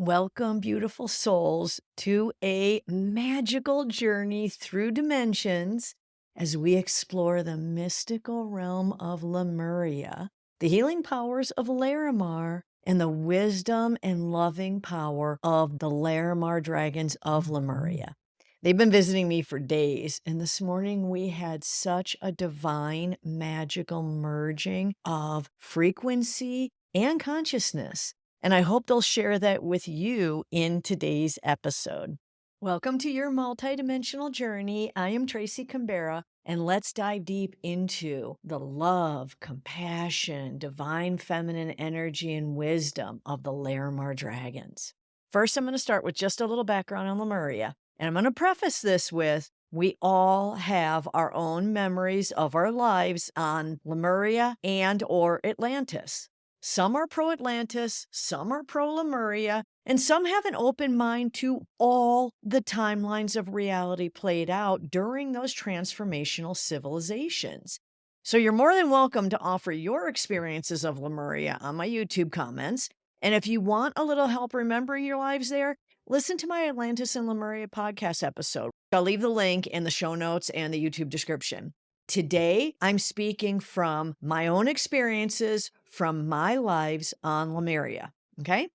Welcome, beautiful souls, to a magical journey through dimensions as we explore the mystical realm of Lemuria, the healing powers of Larimar, and the wisdom and loving power of the Larimar Dragons of Lemuria. They've been visiting me for days, and this morning we had such a divine, magical merging of frequency and consciousness. And I hope they'll share that with you in today's episode. Welcome to your multidimensional journey. I am Tracy Canberra, and let's dive deep into the love, compassion, divine feminine energy, and wisdom of the Larimar Dragons. First, I'm going to start with just a little background on Lemuria, and I'm going to preface this with we all have our own memories of our lives on Lemuria and or Atlantis. Some are pro-Atlantis, some are pro-Lemuria, and some have an open mind to all the timelines of reality played out during those transformational civilizations. So you're more than welcome to offer your experiences of Lemuria on my YouTube comments. And if you want a little help remembering your lives there, listen to my Atlantis and Lemuria podcast episode. I'll leave the link in the show notes and the YouTube description. Today, I'm speaking from my own experiences from my lives on Lemuria, okay?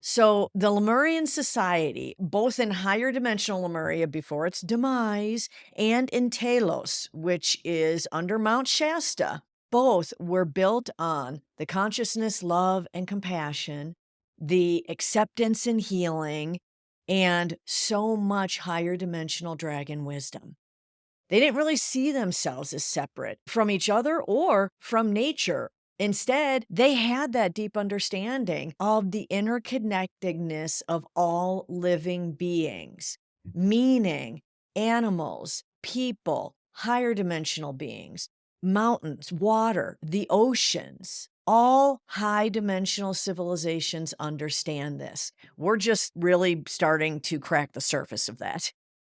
So the Lemurian society, both in higher dimensional Lemuria before its demise and in Telos, which is under Mount Shasta, both were built on the consciousness, love, and compassion, the acceptance and healing, and so much higher dimensional dragon wisdom. They didn't really see themselves as separate from each other or from nature. Instead, they had that deep understanding of the interconnectedness of all living beings, meaning animals, people, higher dimensional beings, mountains, water, the oceans. All high dimensional civilizations understand this. We're just really starting to crack the surface of that.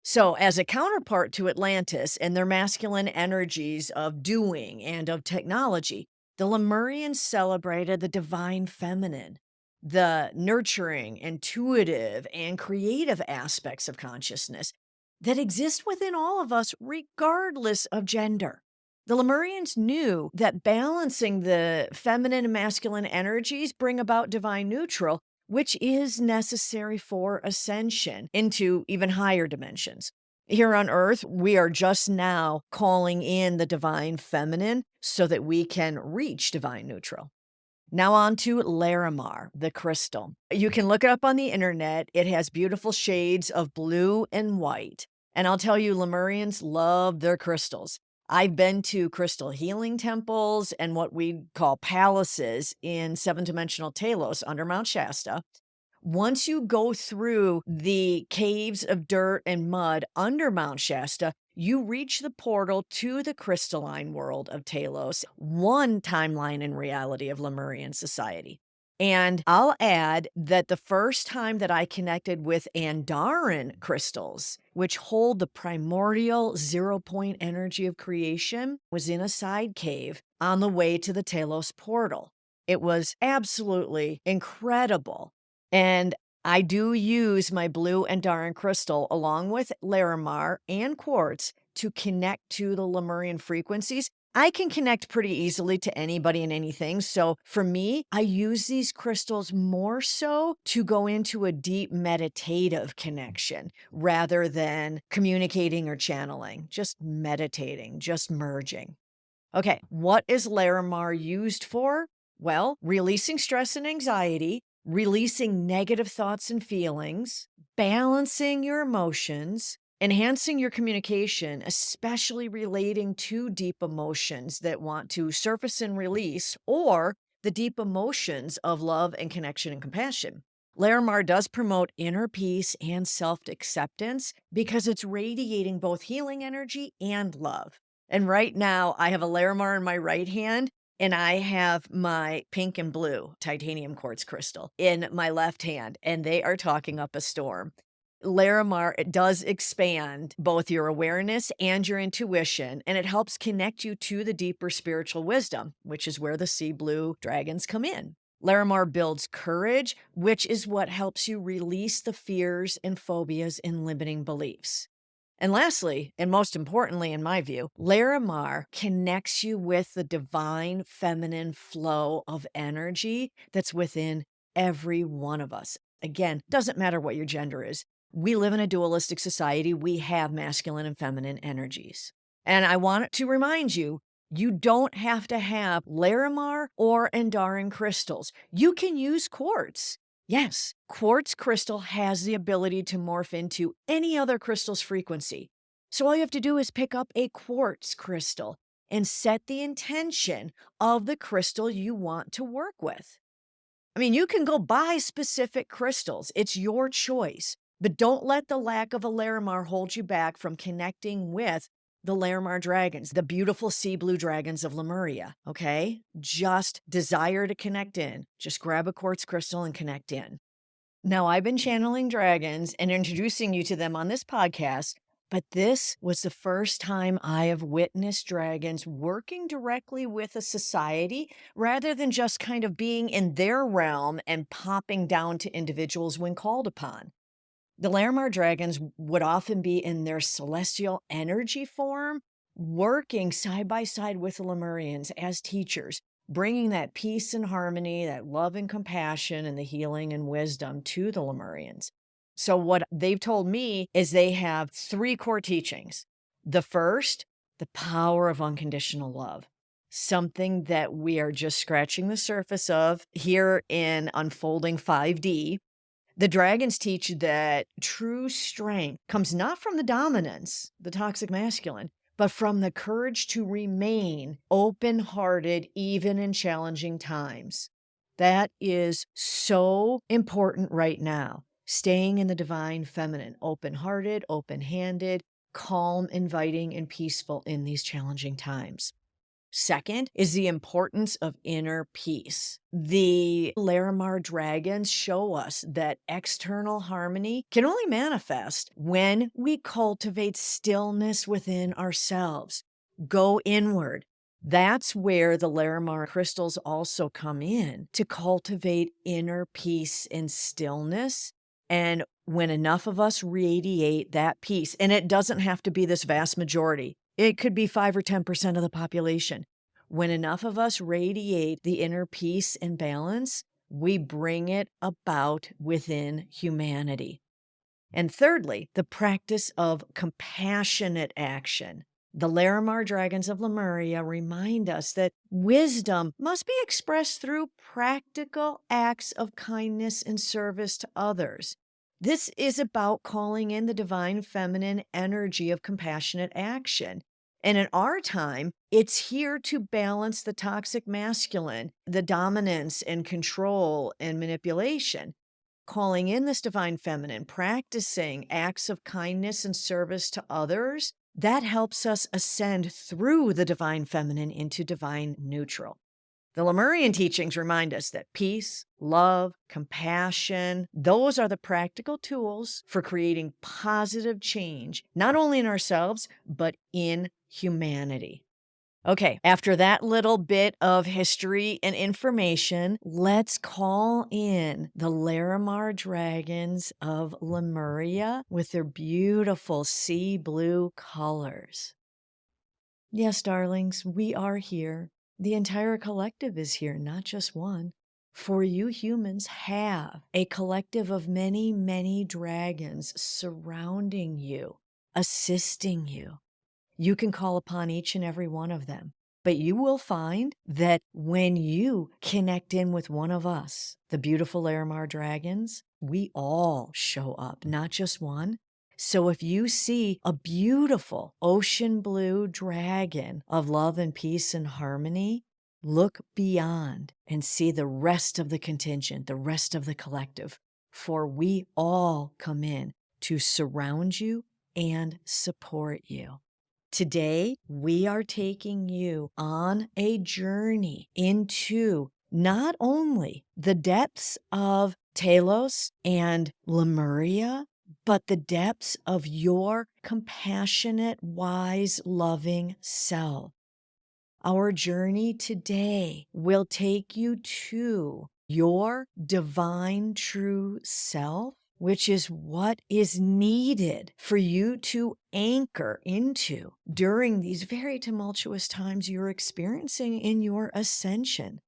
So, as a counterpart to Atlantis and their masculine energies of doing and of technology, the Lemurians celebrated the divine feminine, the nurturing, intuitive, and creative aspects of consciousness that exist within all of us, regardless of gender. The Lemurians knew that balancing the feminine and masculine energies bring about divine neutral, which is necessary for ascension into even higher dimensions. Here on Earth, we are just now calling in the divine feminine so that we can reach divine neutral. Now on to Larimar, the crystal. You can look it up on the internet. It has beautiful shades of blue and white. And I'll tell you, Lemurians love their crystals. I've been to crystal healing temples and what we call palaces in seven-dimensional Telos under Mount Shasta. Once you go through the caves of dirt and mud under Mount Shasta, you reach the portal to the crystalline world of Telos, one timeline in reality of Lemurian society. And I'll add that the first time that I connected with Andaran crystals, which hold the primordial 0-point energy of creation, was in a side cave on the way to the Telos portal. It was absolutely incredible. And I do use my blue Andaran crystal along with Larimar and Quartz to connect to the Lemurian frequencies. I can connect pretty easily to anybody and anything. So for me, I use these crystals more so to go into a deep meditative connection rather than communicating or channeling, just meditating, just merging. Okay, what is Larimar used for? Well, releasing stress and anxiety, releasing negative thoughts and feelings, balancing your emotions, enhancing your communication, especially relating to deep emotions that want to surface and release, or the deep emotions of love and connection and compassion. Larimar does promote inner peace and self-acceptance because it's radiating both healing energy and love. And right now, I have a Larimar in my right hand, and I have my pink and blue titanium quartz crystal in my left hand, and they are talking up a storm. Larimar, it does expand both your awareness and your intuition, and it helps connect you to the deeper spiritual wisdom, which is where the sea blue dragons come in. Larimar builds courage, which is what helps you release the fears and phobias and limiting beliefs. And lastly, and most importantly, in my view, Larimar connects you with the divine feminine flow of energy that's within every one of us. Again, doesn't matter what your gender is. We live in a dualistic society. We have masculine and feminine energies. And I want to remind you, you don't have to have Larimar or Andaran crystals. You can use quartz. Yes, quartz crystal has the ability to morph into any other crystal's frequency. So all you have to do is pick up a quartz crystal and set the intention of the crystal you want to work with. I mean, you can go buy specific crystals. It's your choice. But don't let the lack of a Larimar hold you back from connecting with the Larimar Dragons, the beautiful sea blue dragons of Lemuria, okay? Just desire to connect in. Just grab a quartz crystal and connect in. Now, I've been channeling dragons and introducing you to them on this podcast, but this was the first time I have witnessed dragons working directly with a society rather than just kind of being in their realm and popping down to individuals when called upon. The Larimar Dragons would often be in their celestial energy form, working side by side with the Lemurians as teachers, bringing that peace and harmony, that love and compassion, and the healing and wisdom to the Lemurians. So, what they've told me is they have 3 core teachings. The first, the power of unconditional love, something that we are just scratching the surface of here in Unfolding 5D. The dragons teach that true strength comes not from the dominance, the toxic masculine, but from the courage to remain open-hearted even in challenging times. That is so important right now. Staying in the divine feminine, open-hearted, open-handed, calm, inviting, and peaceful in these challenging times. Second is the importance of inner peace. The Larimar Dragons show us that external harmony can only manifest when we cultivate stillness within ourselves. Go inward. That's where the Larimar crystals also come in to cultivate inner peace and stillness. And when enough of us radiate that peace, and it doesn't have to be this vast majority, it could be 5 or 10% of the population. When enough of us radiate the inner peace and balance, we bring it about within humanity. And thirdly, the practice of compassionate action. The Larimar Dragons of Lemuria remind us that wisdom must be expressed through practical acts of kindness and service to others. This is about calling in the divine feminine energy of compassionate action. And in our time, it's here to balance the toxic masculine, the dominance and control and manipulation. Calling in this divine feminine, practicing acts of kindness and service to others, that helps us ascend through the divine feminine into divine neutral. The Lemurian teachings remind us that peace, love, compassion, those are the practical tools for creating positive change, not only in ourselves, but in humanity. Okay, after that little bit of history and information, let's call in the Larimar Dragons of Lemuria with their beautiful sea blue colors. Yes, darlings, we are here. The entire collective is here, not just one. For you humans have a collective of many, many dragons surrounding you, assisting you. You can call upon each and every one of them. But you will find that when you connect in with one of us, the beautiful Larimar Dragons, we all show up, not just one. So if you see a beautiful ocean blue dragon of love and peace and harmony, look beyond and see the rest of the contingent, the rest of the collective. For we all come in to surround you and support you. Today, we are taking you on a journey into not only the depths of Telos and Lemuria, but the depths of your compassionate, wise, loving self. Our journey today will take you to your divine true self, which is what is needed for you to anchor into during these very tumultuous times you're experiencing in your ascension.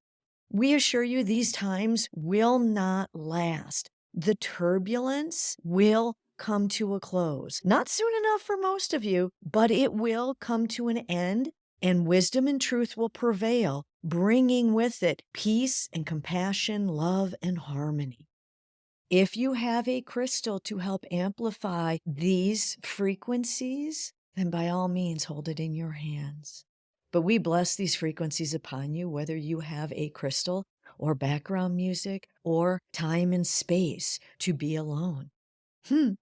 We assure you these times will not last. The turbulence will come to a close. Not soon enough for most of you, but it will come to an end, and wisdom and truth will prevail, bringing with it peace and compassion, love and harmony. If you have a crystal to help amplify these frequencies, then by all means hold it in your hands. But we bless these frequencies upon you, whether you have a crystal or background music or time and space to be alone.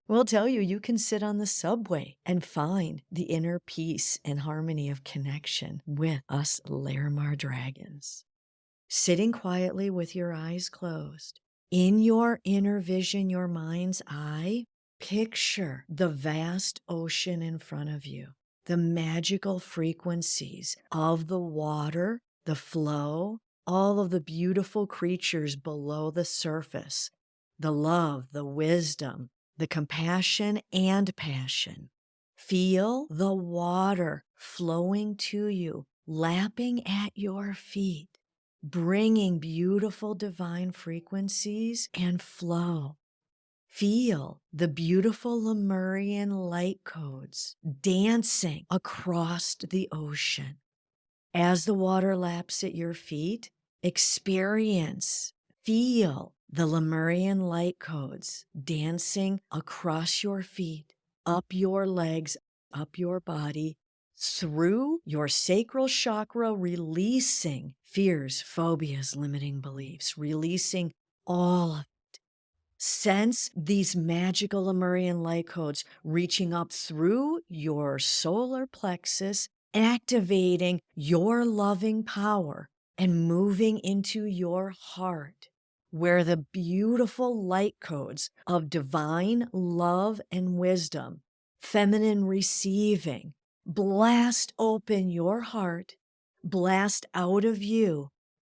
We'll tell you, you can sit on the subway and find the inner peace and harmony of connection with us Larimar Dragons. Sitting quietly with your eyes closed, in your inner vision, your mind's eye, picture the vast ocean in front of you, the magical frequencies of the water, the flow, all of the beautiful creatures below the surface, the love, the wisdom, the compassion and passion. Feel the water flowing to you, lapping at your feet, bringing beautiful divine frequencies and flow. Feel the beautiful Lemurian light codes dancing across the ocean. As the water laps at your feet, experience, feel the Lemurian light codes dancing across your feet, up your legs, up your body, through your sacral chakra, releasing fears, phobias, limiting beliefs, releasing all of it. Sense these magical Lemurian light codes reaching up through your solar plexus, activating your loving power and moving into your heart, where the beautiful light codes of divine love and wisdom, feminine receiving, blast open your heart, blast out of you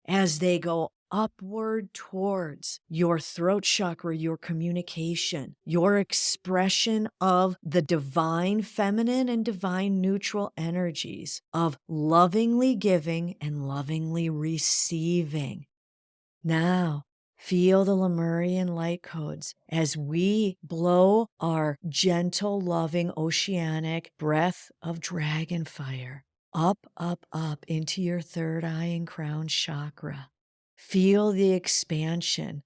as they go upward towards your throat chakra, your communication, your expression of the divine feminine and divine neutral energies of lovingly giving and lovingly receiving. Now, feel the Lemurian light codes as we blow our gentle, loving, oceanic breath of dragon fire up, up, up into your third eye and crown chakra. Feel the expansion.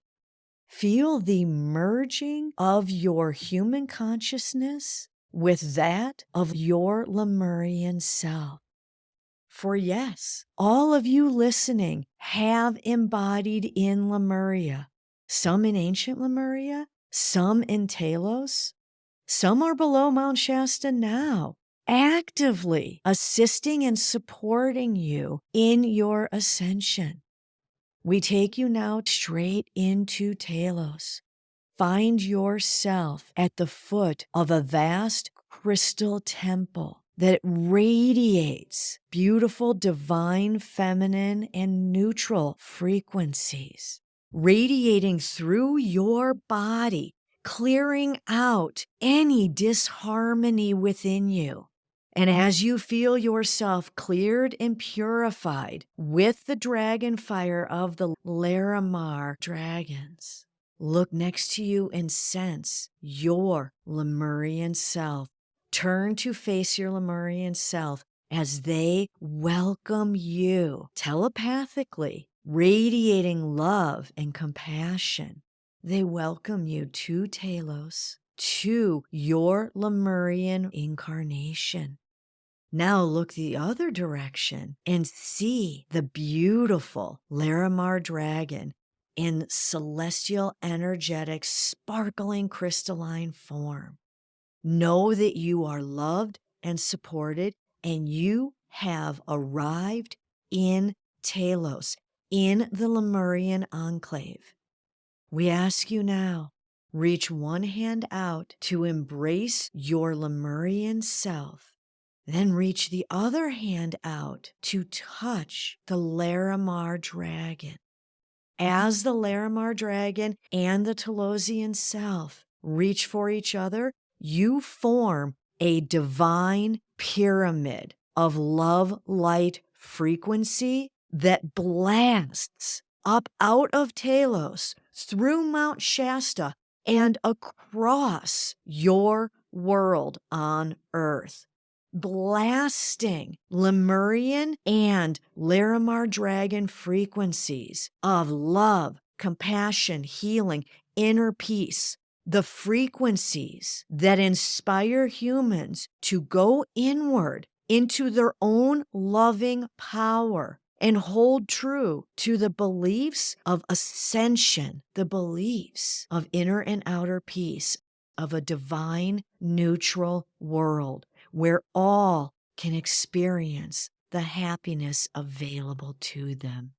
Feel the merging of your human consciousness with that of your Lemurian self. For yes, all of you listening have embodied in Lemuria, some in ancient Lemuria, some in Telos, some are below Mount Shasta now, actively assisting and supporting you in your ascension. We take you now straight into Telos. Find yourself at the foot of a vast crystal temple that radiates beautiful divine feminine and neutral frequencies, radiating through your body, clearing out any disharmony within you. And as you feel yourself cleared and purified with the dragon fire of the Larimar Dragons, look next to you and sense your Lemurian self. Turn to face your Lemurian self as they welcome you telepathically, radiating love and compassion. They welcome you to Telos, to your Lemurian incarnation. Now look the other direction and see the beautiful Larimar dragon in celestial, energetic, sparkling, crystalline form. Know that you are loved and supported, and you have arrived in Telos, in the Lemurian enclave. We ask you now, reach one hand out to embrace your Lemurian self. Then reach the other hand out to touch the Larimar dragon. As the Larimar dragon and the Telosian self reach for each other, you form a divine pyramid of love light frequency that blasts up out of Telos, through Mount Shasta, and across your world on Earth, blasting Lemurian and Larimar dragon frequencies of love, compassion, healing, inner peace. The frequencies that inspire humans to go inward into their own loving power and hold true to the beliefs of ascension, the beliefs of inner and outer peace, of a divine neutral world where all can experience the happiness available to them.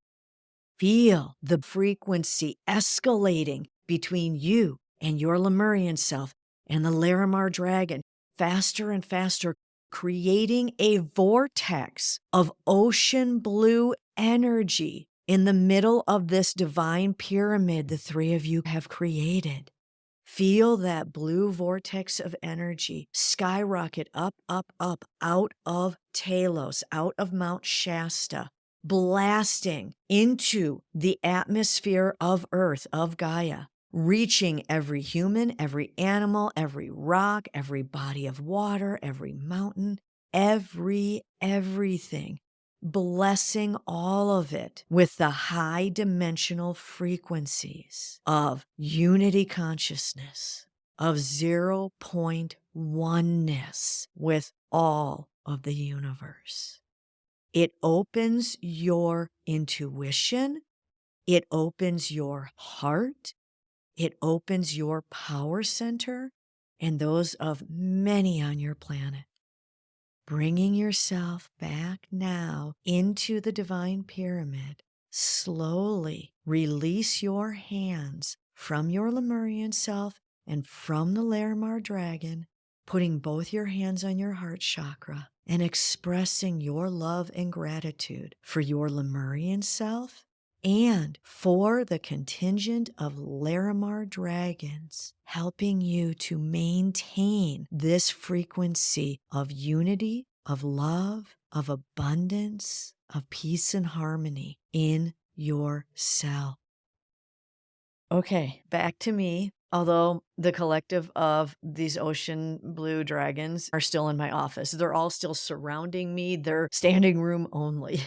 Feel the frequency escalating between you and your Lemurian self and the Larimar dragon, faster and faster, creating a vortex of ocean blue energy in the middle of this divine pyramid the three of you have created. Feel that blue vortex of energy skyrocket up, up, up out of Telos, out of Mount Shasta, blasting into the atmosphere of Earth, of Gaia, reaching every human, every animal, every rock, every body of water, every mountain, everything, blessing all of it with the high dimensional frequencies of unity consciousness, of 0.1-ness with all of the universe. It opens your intuition. It opens your heart. It opens your power center and those of many on your planet. Bringing yourself back now into the divine pyramid, slowly release your hands from your Lemurian self and from the Larimar dragon, putting both your hands on your heart chakra and expressing your love and gratitude for your Lemurian self and for the contingent of Larimar dragons, helping you to maintain this frequency of unity, of love, of abundance, of peace and harmony in yourself. Okay, back to me. Although the collective of these ocean blue dragons are still in my office, they're all still surrounding me. They're standing room only.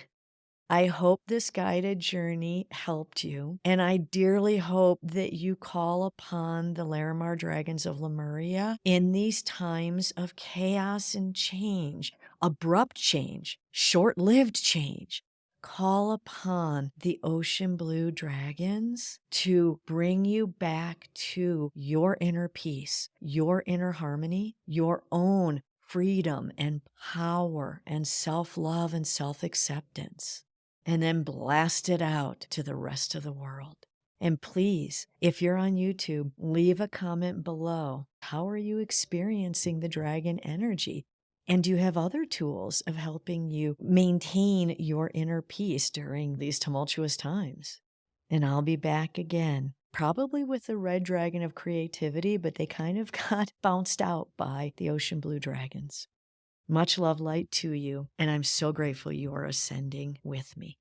I hope this guided journey helped you, and I dearly hope that you call upon the Larimar Dragons of Lemuria in these times of chaos and change, abrupt change, short-lived change. Call upon the ocean blue dragons to bring you back to your inner peace, your inner harmony, your own freedom and power and self-love and self-acceptance, and then blast it out to the rest of the world. And please, if you're on YouTube, leave a comment below. How are you experiencing the dragon energy? And do you have other tools of helping you maintain your inner peace during these tumultuous times? And I'll be back again, probably with the red dragon of creativity, but they kind of got bounced out by the ocean blue dragons. Much love light to you, and I'm so grateful you are ascending with me.